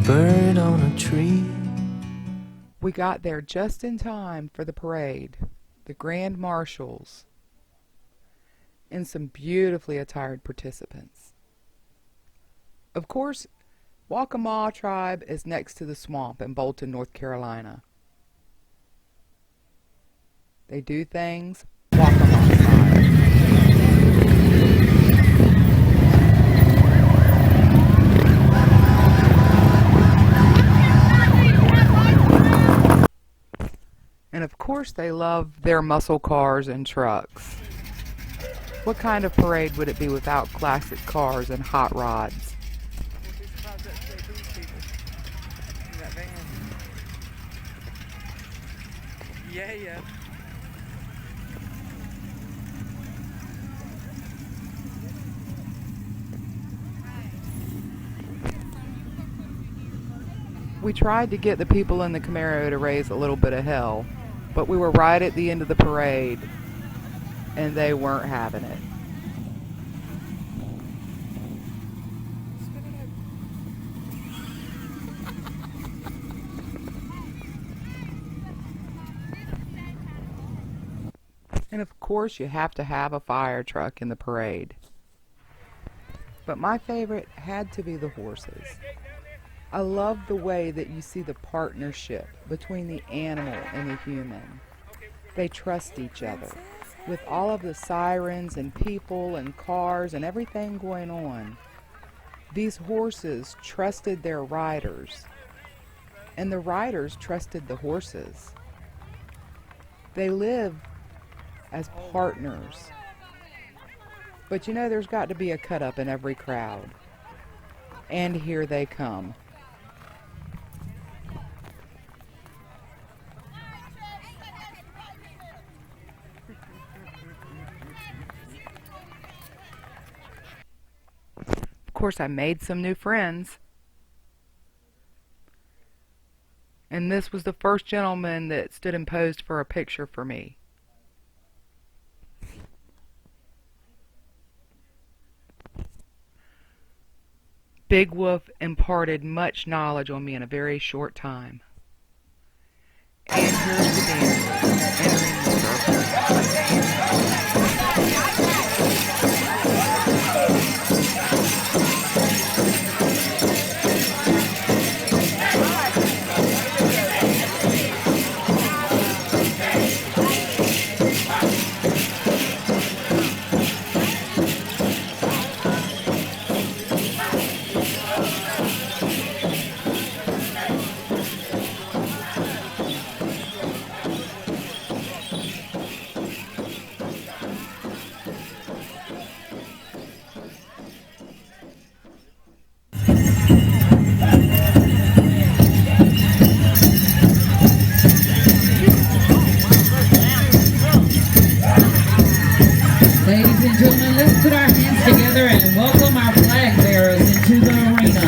bird on a tree. We got there just in time for the parade, the grand marshals, and some beautifully attired participants. Of course, Waccamaw tribe is next to the swamp in Bolton, North Carolina. They do things Waccamaw style. And of course they love their muscle cars and trucks. What kind of parade would it be without classic cars and hot rods? Yeah. We tried to get the people in the Camaro to raise a little bit of hell, but we were right at the end of the parade, and they weren't having it. And of course, you have to have a fire truck in the parade. But my favorite had to be the horses. I love the way that you see the partnership between the animal and the human. They trust each other. With all of the sirens and people and cars and everything going on, these horses trusted their riders, and the riders trusted the horses. They live as partners. But you know, there's got to be a cut up in every crowd. And here they come. Of course, I made some new friends. And this was the first gentleman that stood and posed for a picture for me. Big Wolf imparted much knowledge on me in a very short time. And here's the dancers entering the circle. Ladies and gentlemen, let's put our hands together and welcome our flag bearers into the arena.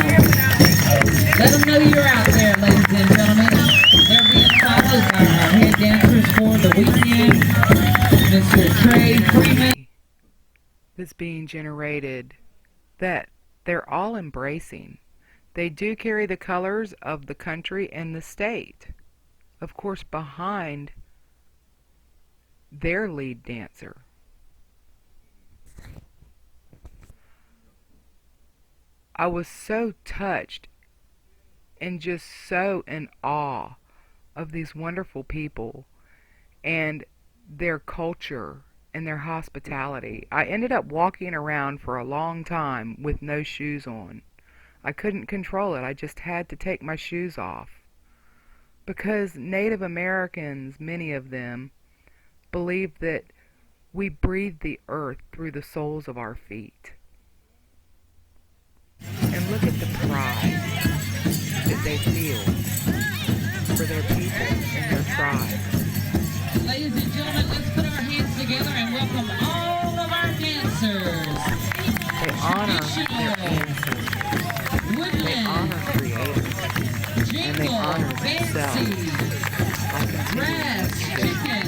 Let them know you're out there, ladies and gentlemen. They're being followed by our head dancers for the weekend, Mr. Trey Freeman. That's being generated that they're all embracing. They do carry the colors of the country and the state. Of course, behind their lead dancer. I was so touched and just so in awe of these wonderful people and their culture and their hospitality. I ended up walking around for a long time with no shoes on. I couldn't control it. I just had to take my shoes off. Because Native Americans, many of them, believe that we breathe the earth through the soles of our feet. And look at the pride that they feel for their people and their tribe. Ladies and gentlemen, let's put our hands together and welcome all of our dancers. They honor their ancestors. They honor creators. Jingle, and they honor themselves. Grass, chicken.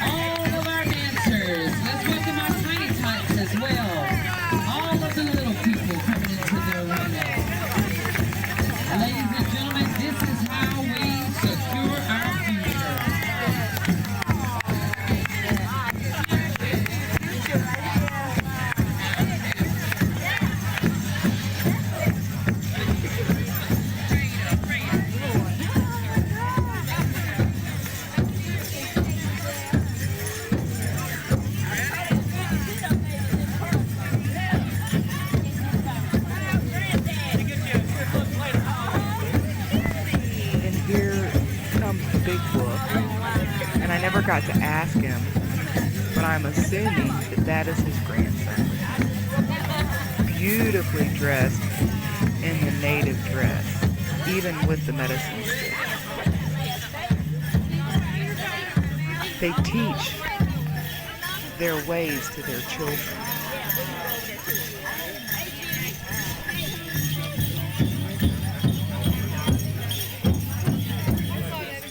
All of our dancers. Let's welcome our tiny tots as well. All of the little people coming into the arena. big book, and I never got to ask him, but I'm assuming that that is his grandson. Beautifully dressed in the native dress, even with the medicine stick. They teach their ways to their children.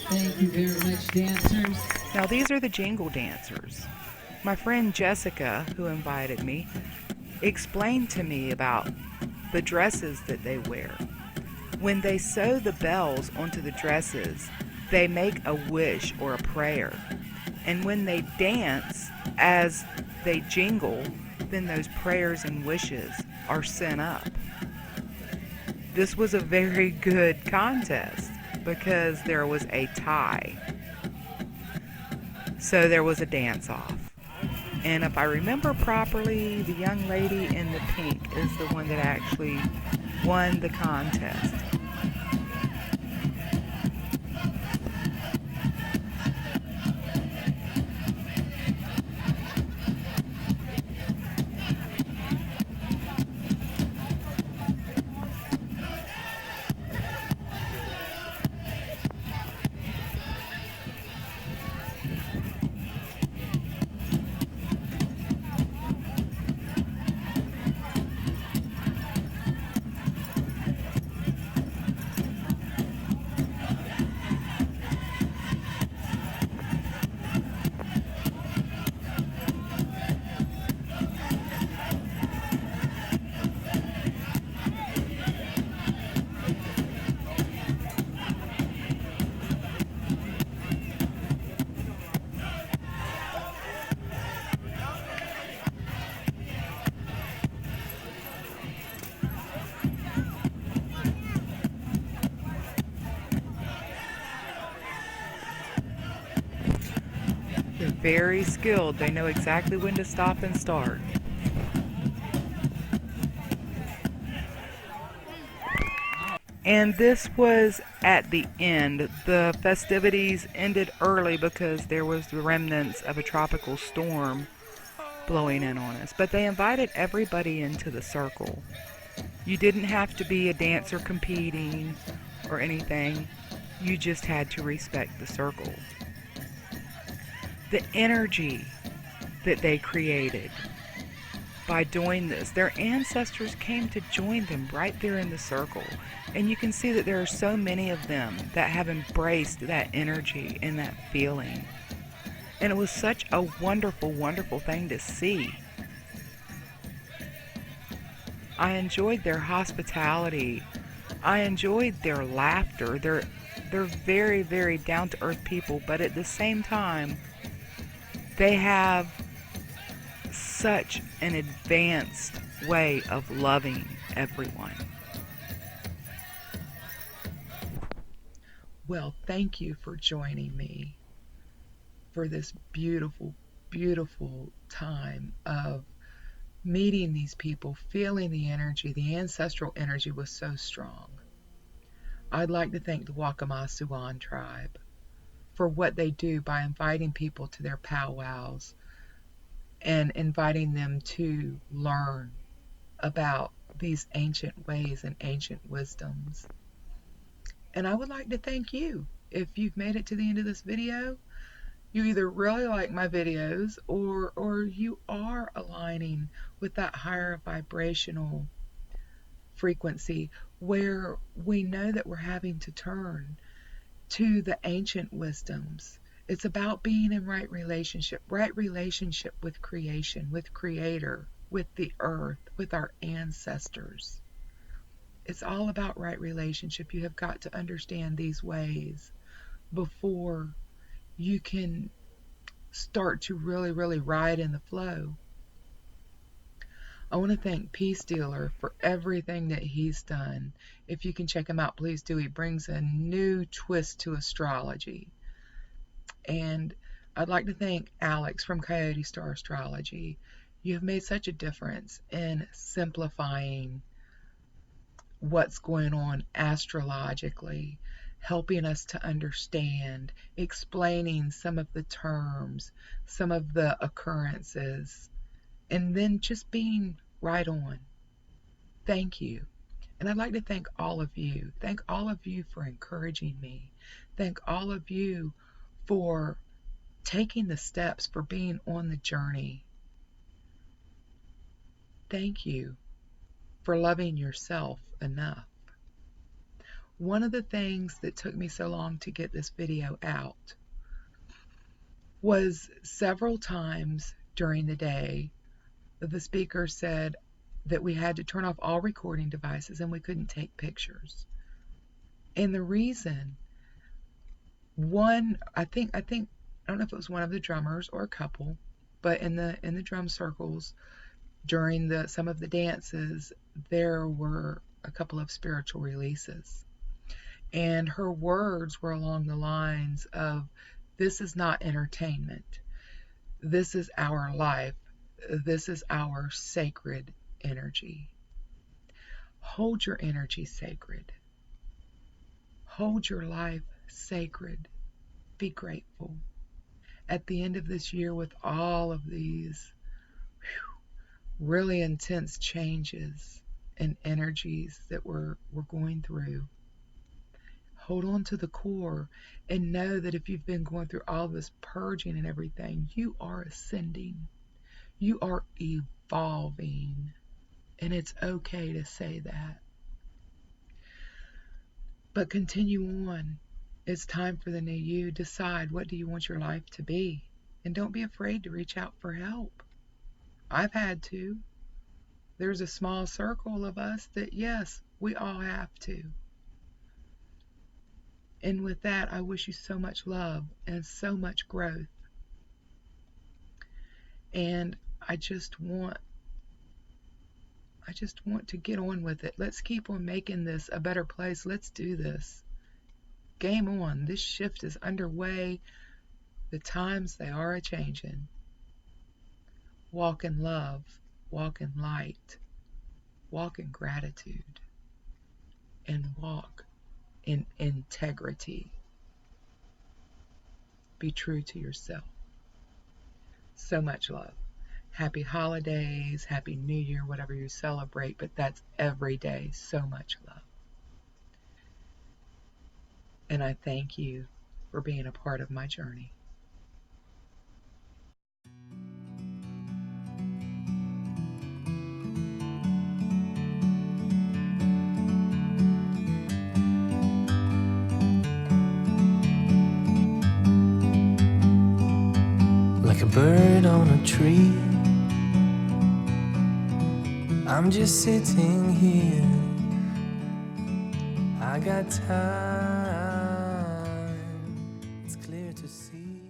Thank you very much, dancers. Now these are the jingle dancers. My friend Jessica, who invited me, explained to me about the dresses that they wear. When they sew the bells onto the dresses, they make a wish or a prayer. And when they dance as they jingle, then those prayers and wishes are sent up. This was a very good contest because there was a tie. So there was a dance-off. And if I remember properly, the young lady in the pink is the one that actually won the contest. They're very skilled. They know exactly when to stop and start. And this was at the end. The festivities ended early because there was the remnants of a tropical storm blowing in on us. But they invited everybody into the circle. You didn't have to be a dancer competing or anything. You just had to respect the circle. The energy that they created by doing this, their ancestors came to join them right there in the circle. And you can see that there are so many of them that have embraced that energy and that feeling. And it was such a wonderful, wonderful thing to see. I enjoyed their hospitality. I enjoyed their laughter. They're very, very down-to-earth people, but at the same time, they have such an advanced way of loving everyone. Well, thank you for joining me for this beautiful, beautiful time of meeting these people, feeling the energy. The ancestral energy was so strong. I'd like to thank the Waccamaw Siouan tribe for what they do by inviting people to their powwows and inviting them to learn about these ancient ways and ancient wisdoms. And I would like to thank you. If you've made it to the end of this video, you either really like my videos or you are aligning with that higher vibrational frequency where we know that we're having to turn to the ancient wisdoms. It's about being in right relationship with creation, with Creator, with the earth, with our ancestors. It's all about right relationship. You have got to understand these ways before you can start to really, really ride in the flow. I want to thank Peace Dealer for everything that he's done. If you can check him out, please do. He brings a new twist to astrology. And I'd like to thank Alex from Coyote Star Astrology. You have made such a difference in simplifying what's going on astrologically helping us to understand, explaining some of the terms, some of the occurrences, and then just being right on. Thank you. And I'd like to thank all of you. Thank all of you for encouraging me. Thank all of you for taking the steps, for being on the journey. Thank you for loving yourself enough. One of the things that took me so long to get this video out was several times during the day the speaker said that we had to turn off all recording devices and we couldn't take pictures. And the reason, I don't know if it was one of the drummers or a couple, but in the drum circles during some of the dances, there were a couple of spiritual releases. And her words were along the lines of, this is not entertainment. This is our life. This is our sacred energy. Hold your energy sacred. Hold your life sacred. Be grateful. At the end of this year, with all of these really intense changes and energies that we're going through, hold on to the core and know that if you've been going through all this purging and everything, you are ascending. You are evolving. And it's okay to say that. But continue on. It's time for the new you. Decide, what do you want your life to be? And don't be afraid to reach out for help. I've had to. There's a small circle of us that, yes, we all have to. And with that, I wish you so much love and so much growth. And I just want to get on with it. Let's keep on making this a better place. Let's do this. Game on. This shift is underway. The times, they are a-changing. Walk in love. Walk in light. Walk in gratitude. And walk in integrity. Be true to yourself. So much love. Happy holidays, happy new year, whatever you celebrate, but that's every day. So much love. And I thank you for being a part of my journey. Like a bird on a tree, I'm just sitting here. I got time, it's clear to see.